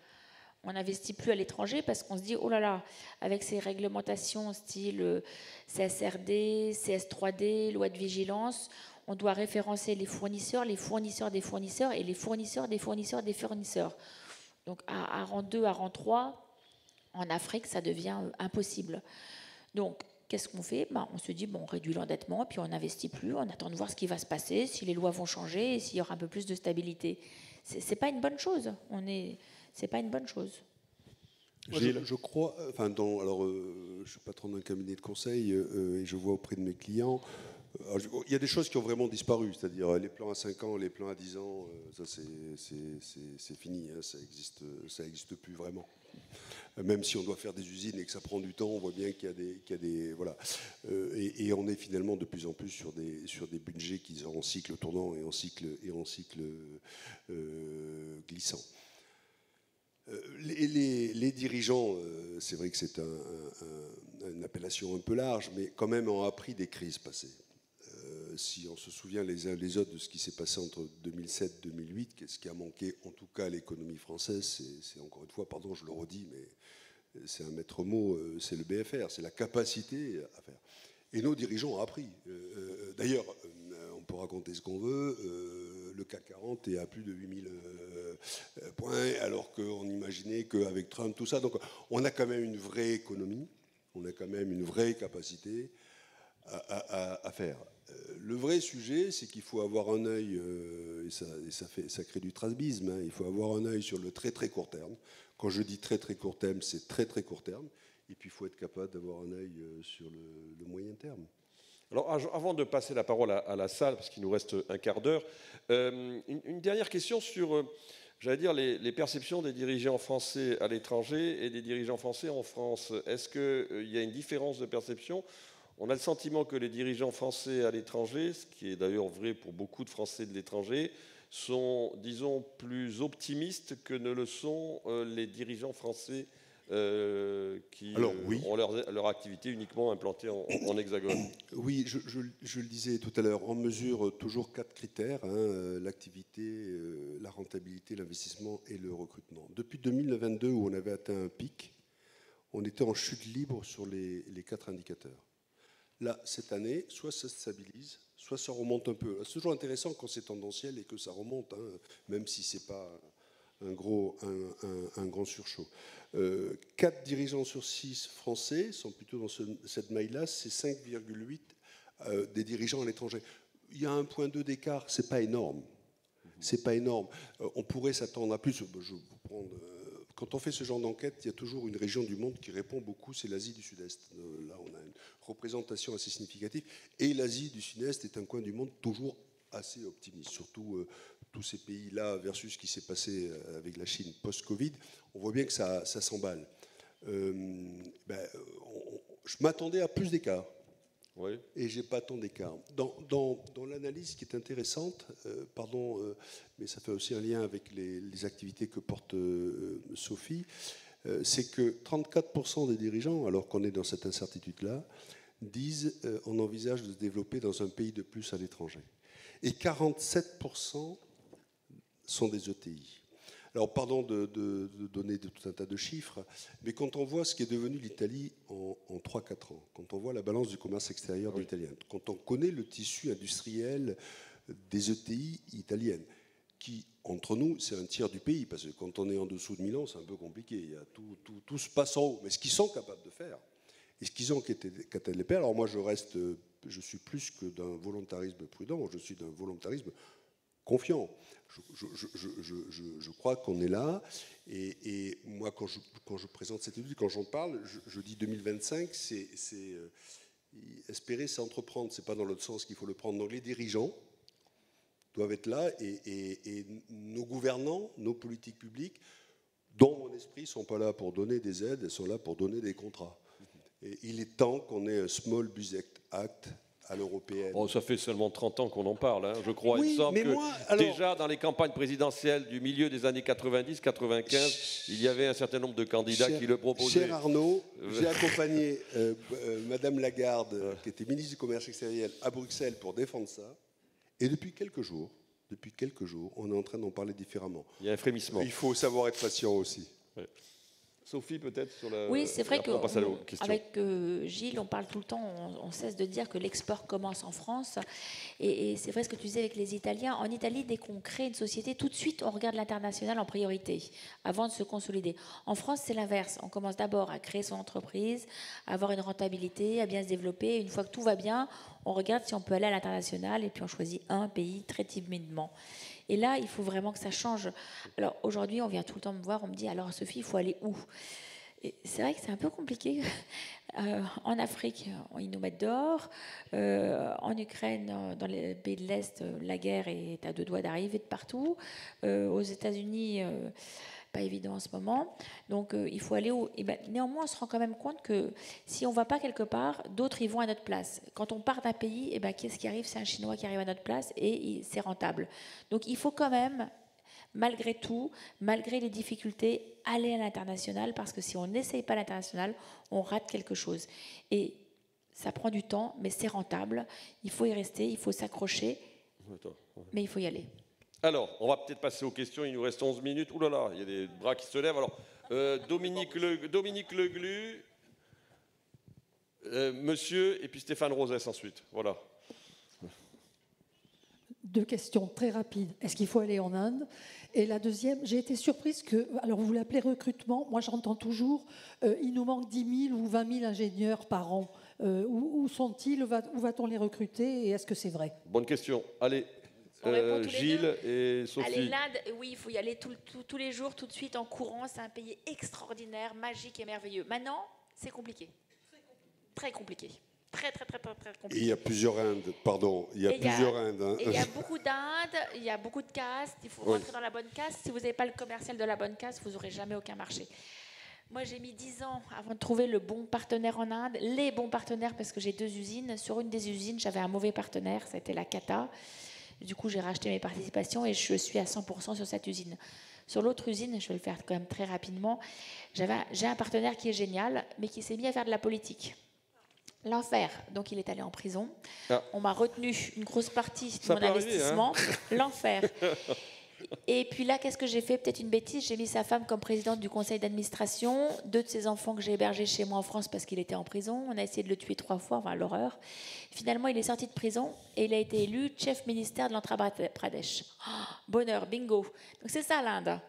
Speaker 3: On n'investit plus à l'étranger parce qu'on se dit, oh là là, avec ces réglementations style CSRD, CS3D, loi de vigilance, on doit référencer les fournisseurs des fournisseurs et les fournisseurs des fournisseurs des fournisseurs. Donc, à rang 2, à rang 3, en Afrique, ça devient impossible. Donc, qu'est-ce qu'on fait? On se dit, on réduit l'endettement, puis on n'investit plus, on attend de voir ce qui va se passer, si les lois vont changer et s'il y aura un peu plus de stabilité. C'est pas une bonne chose. C'est pas une bonne chose.
Speaker 2: Je crois, je suis patron d'un cabinet de conseil et je vois auprès de mes clients, il y a des choses qui ont vraiment disparu, c'est-à-dire les plans à 5 ans, les plans à 10 ans, ça c'est fini, hein, ça existe plus vraiment. Même si on doit faire des usines et que ça prend du temps, on voit bien qu'il y a des voilà. Et on est finalement de plus en plus sur des budgets qui sont en cycle tournant et en cycle glissant. Les dirigeants, c'est vrai que c'est une appellation un peu large, mais quand même ont appris des crises passées. Si on se souvient les uns les autres de ce qui s'est passé entre 2007 et 2008, ce qui a manqué en tout cas à l'économie française, c'est encore une fois, pardon, je le redis, mais c'est un maître mot, c'est le BFR, c'est la capacité à faire. Et nos dirigeants ont appris. D'ailleurs, on peut raconter ce qu'on veut, le CAC 40 est à plus de 8000 points, alors qu'on imaginait qu'avec Trump, tout ça, donc on a quand même une vraie économie, on a quand même une vraie capacité à faire. Le vrai sujet, c'est qu'il faut avoir un œil, et ça crée du strabisme, hein, il faut avoir un œil sur le très très court terme. Quand je dis très très court terme, c'est très très court terme. Et puis il faut être capable d'avoir un œil sur le moyen terme.
Speaker 1: Alors avant de passer la parole à la salle, parce qu'il nous reste un quart d'heure, une dernière question sur, j'allais dire, les perceptions des dirigeants français à l'étranger et des dirigeants français en France. Est-ce qu'il y a une différence de perception ? On a le sentiment que les dirigeants français à l'étranger, ce qui est d'ailleurs vrai pour beaucoup de Français de l'étranger, sont, disons, plus optimistes que ne le sont les dirigeants français qui
Speaker 2: oui.
Speaker 1: ont leur activité uniquement implantée en hexagone.
Speaker 2: Oui, je le disais tout à l'heure, on mesure toujours 4 critères, hein, l'activité, la rentabilité, l'investissement et le recrutement. Depuis 2022, où on avait atteint un pic, on était en chute libre sur les 4 indicateurs. Là, cette année, soit ça se stabilise, soit ça remonte un peu. C'est toujours intéressant quand c'est tendanciel et que ça remonte, hein, même si ce n'est pas un grand surchaud. 4 dirigeants sur 6 français sont plutôt dans cette maille-là, c'est 5,8 des dirigeants à l'étranger. Il y a 1,2 d'écart, c'est pas énorme. C'est pas énorme. On pourrait s'attendre à plus. Je vais vous prendre, quand on fait ce genre d'enquête, il y a toujours une région du monde qui répond beaucoup, c'est l'Asie du Sud-Est. Là, on a une représentation assez significative. Et l'Asie du Sud-Est est un coin du monde toujours assez optimiste, surtout tous ces pays-là versus ce qui s'est passé avec la Chine post-Covid. On voit bien que ça s'emballe. Je m'attendais à plus d'écart.
Speaker 1: Oui.
Speaker 2: Et je n'ai pas tant d'écart. Dans l'analyse qui est intéressante, mais ça fait aussi un lien avec les activités que porte Sophie, c'est que 34% des dirigeants, alors qu'on est dans cette incertitude-là, disent on envisage de se développer dans un pays de plus à l'étranger. Et 47% sont des ETI. Alors, pardon de donner tout un tas de chiffres, mais quand on voit ce qui est devenu l'Italie en 3-4 ans, quand on voit la balance du commerce extérieur de l'Italie, quand on connaît le tissu industriel des ETI italiennes, qui, entre nous, c'est un tiers du pays, parce que quand on est en dessous de Milan, c'est un peu compliqué. Il y a tout se passe en haut. Mais ce qu'ils sont capables de faire, et ce qu'ils ont capables de faire, alors moi, je suis plus que d'un volontarisme prudent, je suis d'un volontarisme confiant. Je crois qu'on est là. Et moi, quand je présente cette étude, quand j'en parle, je dis 2025, espérer, c'est entreprendre. C'est pas dans l'autre sens qu'il faut le prendre. Donc les dirigeants doivent être là et nos gouvernants, nos politiques publiques, dans mon esprit, ne sont pas là pour donner des aides, elles sont là pour donner des contrats. Et il est temps qu'on ait un Small Business Act à l'européenne.
Speaker 1: Oh, ça fait seulement 30 ans qu'on en parle, hein, je crois.
Speaker 2: Oui,
Speaker 1: il me semble
Speaker 2: mais
Speaker 1: que
Speaker 2: moi, alors,
Speaker 1: déjà dans les campagnes présidentielles du milieu des années 90-95, il y avait un certain nombre de candidats qui le proposaient.
Speaker 2: Cher Arnaud, j'ai accompagné Madame Lagarde, qui était ministre du Commerce extérieur, à Bruxelles pour défendre ça. Et depuis quelques jours, on est en train d'en parler différemment.
Speaker 1: Il y a un frémissement.
Speaker 2: Il faut savoir être patient aussi.
Speaker 1: Ouais. Sophie, peut-être sur la...
Speaker 3: Oui, c'est vrai
Speaker 1: qu'avec
Speaker 3: Gilles, on parle tout le temps, on cesse de dire que l'export commence en France. Et c'est vrai ce que tu disais avec les Italiens. En Italie, dès qu'on crée une société, tout de suite, on regarde l'international en priorité, avant de se consolider. En France, c'est l'inverse. On commence d'abord à créer son entreprise, à avoir une rentabilité, à bien se développer. Une fois que tout va bien, on regarde si on peut aller à l'international et puis on choisit un pays très timidement. Et là, il faut vraiment que ça change. Alors aujourd'hui, on vient tout le temps me voir, on me dit, alors Sophie, il faut aller où ? Et c'est vrai que c'est un peu compliqué. En Afrique, ils nous mettent dehors. En Ukraine, dans les pays de l'Est, la guerre est à 2 doigts d'arriver de partout. Aux États-Unis, pas évident en ce moment. Donc il faut aller où ? Et néanmoins, on se rend quand même compte que si on ne va pas quelque part, d'autres y vont à notre place. Quand on part d'un pays, qu'est-ce qui arrive ? C'est un Chinois qui arrive à notre place et c'est rentable. Donc il faut quand même, malgré tout, malgré les difficultés, aller à l'international, parce que si on n'essaye pas l'international, on rate quelque chose. Et ça prend du temps, mais c'est rentable. Il faut y rester, il faut s'accrocher, mais il faut y aller.
Speaker 1: Alors, on va peut-être passer aux questions. Il nous reste 11 minutes. Ouh là là, il y a des bras qui se lèvent. Alors, Dominique Leglu, monsieur, et puis Stéphane Rosès ensuite. Voilà.
Speaker 4: 2 questions très rapides. Est-ce qu'il faut aller en Inde ? Et la deuxième, j'ai été surprise que, alors vous l'appelez recrutement, moi j'entends toujours, il nous manque 10 000 ou 20 000 ingénieurs par an. Où sont-ils ? Où va-t-on les recruter ? Et est-ce que c'est vrai ?
Speaker 1: Bonne question. Allez. Gilles et Sophie.
Speaker 3: Allez, l'Inde, oui, il faut y aller tous les jours, tout de suite, en courant. C'est un pays extraordinaire, magique et merveilleux. Maintenant, c'est compliqué. Très compliqué. Très compliqué.
Speaker 2: Et il y a plusieurs Indes, pardon. Il y a plusieurs Indes. Hein.
Speaker 3: Et il y a beaucoup d'Indes, il y a beaucoup de castes. Il faut rentrer dans la bonne caste. Si vous n'avez pas le commercial de la bonne caste, vous n'aurez jamais aucun marché. Moi, j'ai mis 10 ans avant de trouver le bon partenaire en Inde. Les bons partenaires, parce que j'ai 2 usines. Sur une des usines, j'avais un mauvais partenaire, c'était la Cata. Du coup, j'ai racheté mes participations et je suis à 100% sur cette usine. Sur l'autre usine, je vais le faire quand même très rapidement, j'ai un partenaire qui est génial, mais qui s'est mis à faire de la politique. L'enfer. Donc il est allé en prison. Ah. On m'a retenu une grosse partie de mon investissement. Arriver, hein. L'enfer. Et puis là, qu'est-ce que j'ai fait? Peut-être une bêtise. J'ai mis sa femme comme présidente du conseil d'administration. 2 de ses enfants que j'ai hébergés chez moi en France parce qu'il était en prison. On a essayé de le tuer 3 fois, enfin l'horreur. Finalement, il est sorti de prison et il a été élu chef ministère de l'Andhra Pradesh. Oh, bonheur, bingo. Donc c'est ça l'Inde.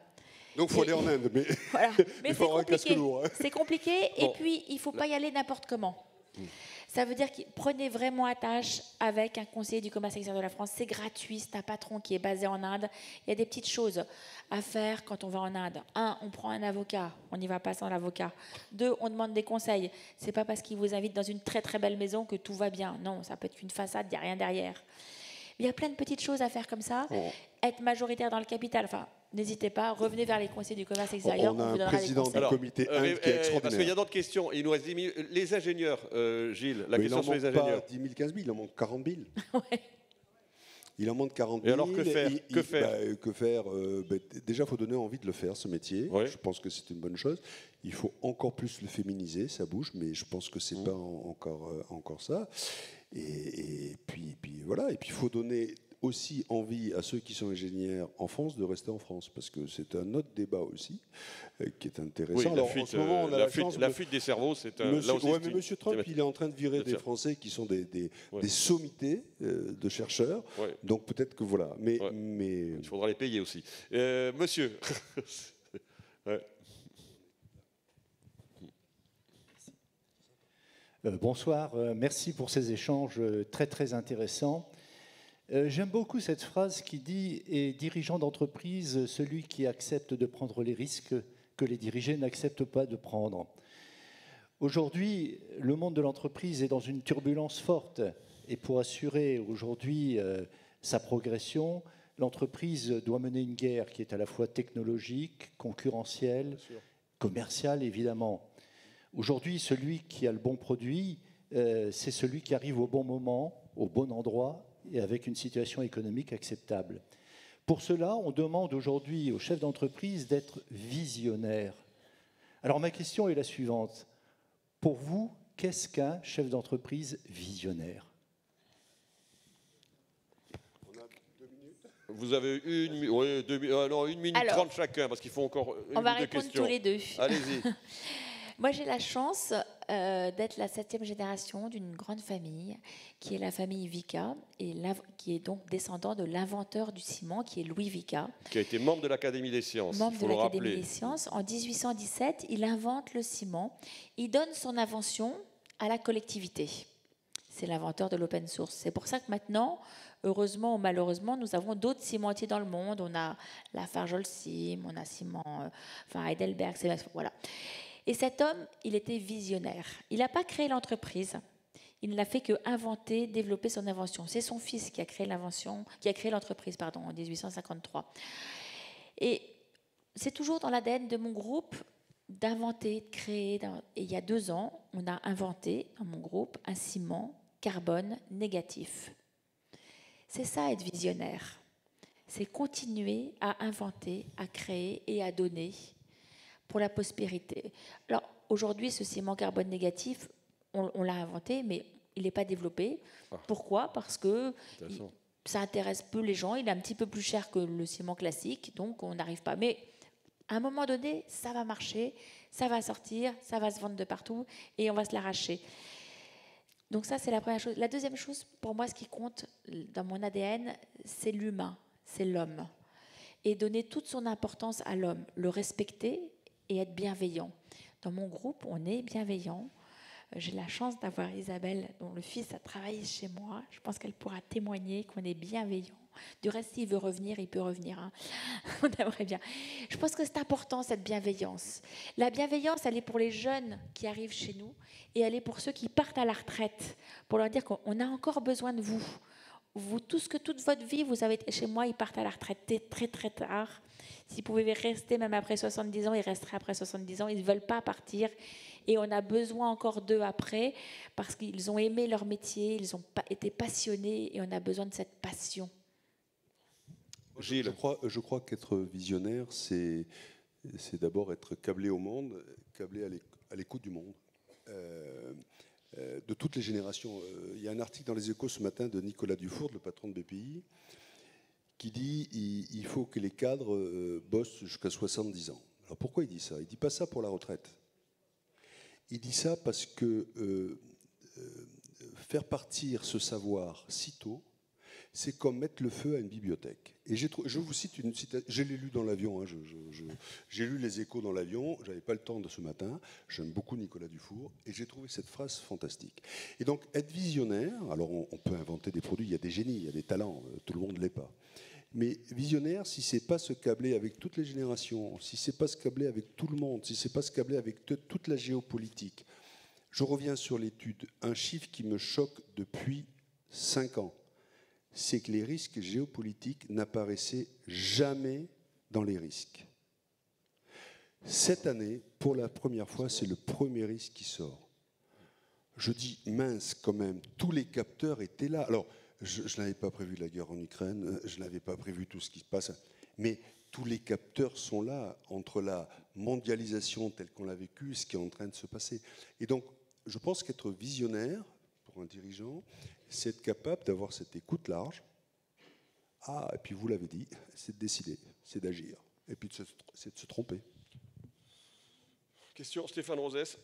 Speaker 2: Donc il faut aller en Inde, mais,
Speaker 3: voilà. Mais
Speaker 2: c'est compliqué. Hein.
Speaker 3: C'est compliqué et puis il ne faut pas y aller n'importe comment. Ça veut dire que prenez vraiment attache avec un conseiller du commerce extérieur de la France. C'est gratuit, c'est un patron qui est basé en Inde. Il y a des petites choses à faire quand on va en Inde. 1, on prend un avocat, on n'y va pas sans l'avocat. 2, on demande des conseils. C'est pas parce qu'il vous invite dans une très très belle maison que tout va bien. Non, ça peut être une façade, il n'y a rien derrière. Il y a plein de petites choses à faire comme ça. Être majoritaire dans le capital, enfin, n'hésitez pas, revenez vers les conseillers du commerce extérieur.
Speaker 2: On a un président du comité Inde qui est extraordinaire.
Speaker 1: Parce qu'il y a d'autres questions. Il nous reste 10 minutes. Les ingénieurs, Gilles, la question sur les ingénieurs.
Speaker 2: Il en manque pas 10 000, 15 000, il en manque 40 000. Ouais. Il en manque 40 000.
Speaker 1: Et alors que faire,
Speaker 2: que faire déjà, il faut donner envie de le faire, ce métier. Ouais. Je pense que c'est une bonne chose. Il faut encore plus le féminiser, ça bouge, mais je pense que ce n'est pas encore ça. Et puis voilà. Et puis il faut donner aussi envie à ceux qui sont ingénieurs en France de rester en France, parce que c'est un autre débat aussi qui est intéressant.
Speaker 1: Oui, alors, en ce moment, on a la fuite des cerveaux, c'est un...
Speaker 2: Monsieur, mais M. Trump, il est en train de virer des Français qui sont des sommités de chercheurs, donc peut-être que voilà. Mais
Speaker 1: il faudra les payer aussi. Monsieur.
Speaker 5: Bonsoir, merci pour ces échanges très très intéressants. J'aime beaucoup cette phrase qui dit « Et dirigeant d'entreprise, celui qui accepte de prendre les risques que les dirigés n'acceptent pas de prendre ». Aujourd'hui, le monde de l'entreprise est dans une turbulence forte. Et pour assurer aujourd'hui sa progression, l'entreprise doit mener une guerre qui est à la fois technologique, concurrentielle, commerciale évidemment. Aujourd'hui, celui qui a le bon produit, c'est celui qui arrive au bon moment, au bon endroit, et avec une situation économique acceptable. Pour cela, on demande aujourd'hui aux chefs d'entreprise d'être visionnaires. Alors ma question est la suivante. Pour vous, qu'est-ce qu'un chef d'entreprise visionnaire?
Speaker 2: On a 2 minutes.
Speaker 1: Vous avez une minute 30 chacun, parce qu'il faut encore
Speaker 3: on va répondre tous les deux.
Speaker 1: Allez-y.
Speaker 3: Moi, j'ai la chance d'être la 7e génération d'une grande famille, qui est la famille Vicat, et qui est donc descendant de l'inventeur du ciment, qui est Louis Vicat.
Speaker 1: Qui a été membre de l'Académie des sciences.
Speaker 3: Membre de l'Académie des sciences. En 1817, il invente le ciment. Il donne son invention à la collectivité. C'est l'inventeur de l'open source. C'est pour ça que maintenant, heureusement ou malheureusement, nous avons d'autres cimentiers dans le monde. On a Lafarge-Holcim, on a Ciment, Heidelberg, voilà. Et cet homme, il était visionnaire. Il n'a pas créé l'entreprise. Il n'a fait que inventer, développer son invention. C'est son fils qui a créé l'entreprise, en 1853. Et c'est toujours dans l'ADN de mon groupe d'inventer, de créer. Et il y a 2 ans, on a inventé dans mon groupe un ciment carbone négatif. C'est ça être visionnaire. C'est continuer à inventer, à créer et à donner pour la prospérité. Alors aujourd'hui, ce ciment carbone négatif, on l'a inventé, mais il n'est pas développé. Pourquoi? Parce que ça intéresse peu les gens, il est un petit peu plus cher que le ciment classique, donc on n'arrive pas. Mais à un moment donné, ça va marcher, ça va sortir, ça va se vendre de partout et on va se l'arracher. Donc ça, c'est la première chose. La deuxième chose, pour moi, ce qui compte dans mon ADN, c'est l'humain, c'est l'homme. Et donner toute son importance à l'homme, le respecter et être bienveillant. Dans mon groupe, on est bienveillant. J'ai la chance d'avoir Isabelle, dont le fils a travaillé chez moi. Je pense qu'elle pourra témoigner qu'on est bienveillant. Du reste, s'il veut revenir, il peut revenir. Hein. On aimerait bien. Je pense que c'est important, cette bienveillance. La bienveillance, elle est pour les jeunes qui arrivent chez nous et elle est pour ceux qui partent à la retraite, pour leur dire qu'on a encore besoin de vous. Vous, toute votre vie, vous avez été chez moi, ils partent à la retraite très, très tard. S'ils pouvaient rester même après 70 ans, ils resteraient après 70 ans. Ils ne veulent pas partir. Et on a besoin encore d'eux après parce qu'ils ont aimé leur métier, ils ont été passionnés et on a besoin de cette passion.
Speaker 1: Gilles.
Speaker 2: Je crois qu'être visionnaire, c'est d'abord être câblé au monde, câblé à l'écoute du monde, de toutes les générations. Il y a un article dans Les Échos ce matin de Nicolas Dufourcq, le patron de BPI, qui dit il faut que les cadres bossent jusqu'à 70 ans. Alors pourquoi il dit ça? Il ne dit pas ça pour la retraite. Il dit ça parce que faire partir ce savoir si tôt, c'est comme mettre le feu à une bibliothèque. Et je vous cite une citation, je l'ai lu dans l'avion, hein, j'ai lu Les Échos dans l'avion, je n'avais pas le temps de ce matin, j'aime beaucoup Nicolas Dufourcq, et j'ai trouvé cette phrase fantastique. Et donc, être visionnaire, alors on peut inventer des produits, il y a des génies, il y a des talents, tout le monde ne l'est pas. Mais visionnaire, si c'est pas se câbler avec toutes les générations, si c'est pas se câbler avec tout le monde, si c'est pas se câbler avec toute la géopolitique. Je reviens sur l'étude. Un chiffre qui me choque depuis 5 ans, c'est que les risques géopolitiques n'apparaissaient jamais dans les risques. Cette année, pour la première fois, c'est le premier risque qui sort. Je dis mince quand même, tous les capteurs étaient là. Alors, je n'avais pas prévu la guerre en Ukraine, je n'avais pas prévu tout ce qui se passe, mais tous les capteurs sont là entre la mondialisation telle qu'on l'a vécue et ce qui est en train de se passer. Et donc, je pense qu'être visionnaire, pour un dirigeant, c'est être capable d'avoir cette écoute large. Ah, et puis vous l'avez dit, c'est de décider, c'est d'agir, et puis c'est de se tromper.
Speaker 1: Question, Stéphane Rosès.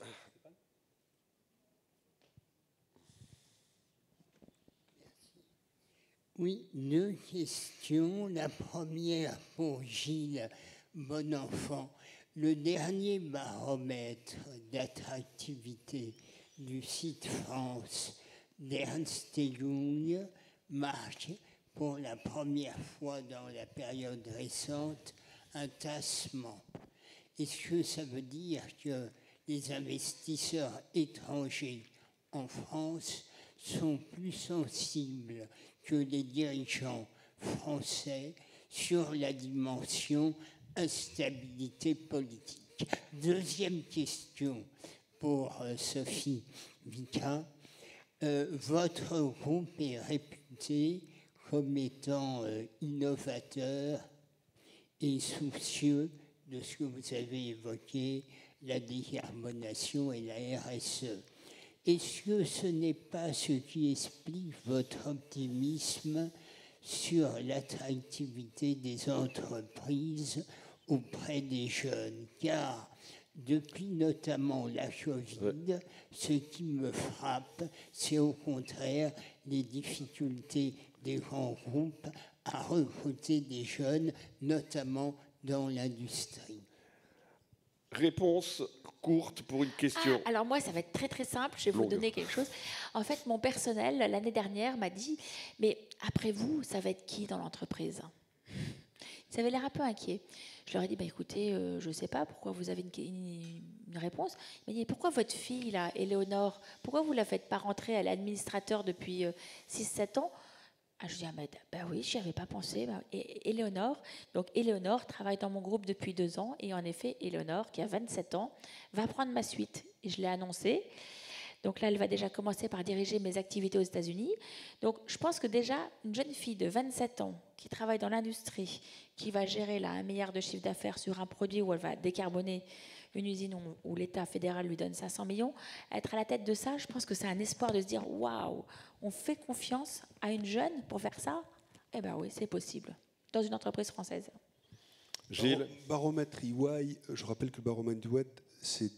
Speaker 6: Oui, 2 questions. La première pour Gilles Bonenfant. Le dernier baromètre d'attractivité du site France d'Ernst & Young marque pour la première fois dans la période récente un tassement. Est-ce que ça veut dire que les investisseurs étrangers en France sont plus sensibles que les dirigeants français sur la dimension instabilité politique? Deuxième question pour Sophie Vicat. Votre groupe est réputé comme étant innovateur et soucieux de ce que vous avez évoqué, la décarbonation et la RSE. Est-ce que ce n'est pas ce qui explique votre optimisme sur l'attractivité des entreprises auprès des jeunes? Car depuis notamment la Covid, ce qui me frappe, c'est au contraire les difficultés des grands groupes à recruter des jeunes, notamment dans l'industrie.
Speaker 1: Réponse courte pour une question.
Speaker 3: Alors moi, ça va être très très simple, je vais vous donner quelque chose. En fait, mon personnel, l'année dernière, m'a dit, mais après vous, ça va être qui dans l'entreprise? Ils avaient l'air un peu inquiets. Je leur ai dit, bah, écoutez, je ne sais pas pourquoi vous avez une réponse. Il m'a dit, pourquoi votre fille, là, Éléonore, pourquoi vous ne la faites pas rentrer? Elle est administrateur depuis 6-7 ans. Ah, je dis, bah oui, je n'y avais pas pensé. Et Éléonore, donc Éléonore travaille dans mon groupe depuis 2 ans. Et en effet, Éléonore, qui a 27 ans, va prendre ma suite. Et je l'ai annoncé. Donc là, elle va déjà commencer par diriger mes activités aux États-Unis. Donc je pense que déjà, une jeune fille de 27 ans qui travaille dans l'industrie, qui va gérer là 1 milliard de chiffre d'affaires sur un produit où elle va décarboner une usine où l'État fédéral lui donne 500 millions, être à la tête de ça, je pense que c'est un espoir de se dire « Waouh, on fait confiance à une jeune pour faire ça ?» Eh bien oui, c'est possible, dans une entreprise française.
Speaker 2: Gilles. Baromètre EY, je rappelle que le baromètre EY, c'est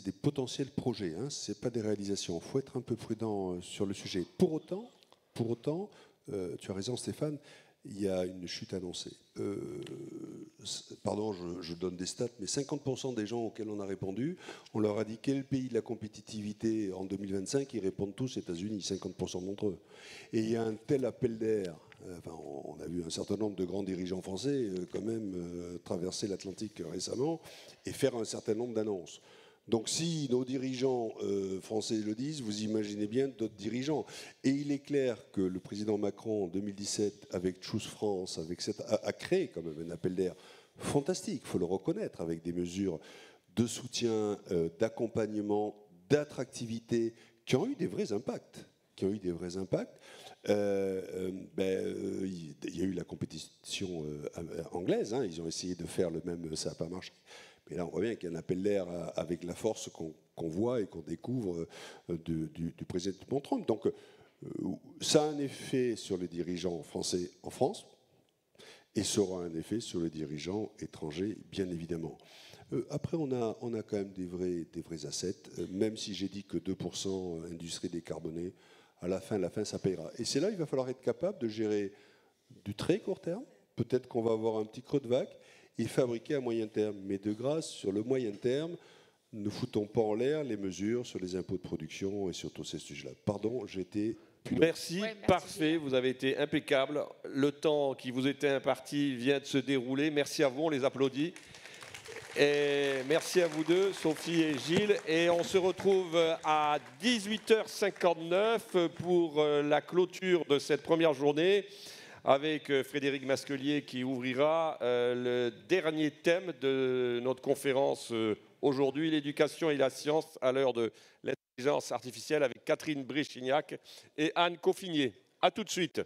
Speaker 2: des potentiels projets, hein, ce n'est pas des réalisations. Il faut être un peu prudent sur le sujet. Pour autant, tu as raison Stéphane, il y a une chute annoncée. Pardon, je donne des stats, mais 50% des gens auxquels on a répondu, on leur a dit quel pays de la compétitivité en 2025, ils répondent tous États-Unis, 50% d'entre eux. Et il y a un tel appel d'air. Enfin, on a vu un certain nombre de grands dirigeants français quand même traverser l'Atlantique récemment et faire un certain nombre d'annonces. Donc si nos dirigeants français le disent, vous imaginez bien d'autres dirigeants. Et il est clair que le président Macron en 2017, avec Choose France, a créé quand même un appel d'air fantastique, il faut le reconnaître, avec des mesures de soutien, d'accompagnement, d'attractivité, qui ont eu des vrais impacts. qui ont eu des vrais impacts. Il y a eu la compétition anglaise, hein, ils ont essayé de faire le même, ça n'a pas marché. Mais là, on voit bien qu'il y a un appel d'air avec la force qu'on voit et qu'on découvre du président Trump. Donc, ça a un effet sur les dirigeants français en France et ça aura un effet sur les dirigeants étrangers, bien évidemment. Après, on a quand même des vrais assets, même si j'ai dit que 2% industrie décarbonée, à la fin, ça payera. Et c'est là qu'il va falloir être capable de gérer du très court terme. Peut-être qu'on va avoir un petit creux de vague et fabriquer à moyen terme. Mais de grâce, sur le moyen terme, ne foutons pas en l'air les mesures sur les impôts de production et sur tous ces sujets-là. Pardon, j'ai été plus long.
Speaker 1: Merci,
Speaker 3: Ouais, merci.
Speaker 1: parfait, vous avez été impeccable. Le temps qui vous était imparti vient de se dérouler. Merci à vous, on les applaudit. Et merci à vous deux, Sophie et Gilles. Et on se retrouve à 18h59 pour la clôture de cette première journée avec Frédéric Masquelier qui ouvrira le dernier thème de notre conférence aujourd'hui, l'éducation et la science à l'heure de l'intelligence artificielle avec Catherine Bréchignac et Anne Coffinier. À tout de suite.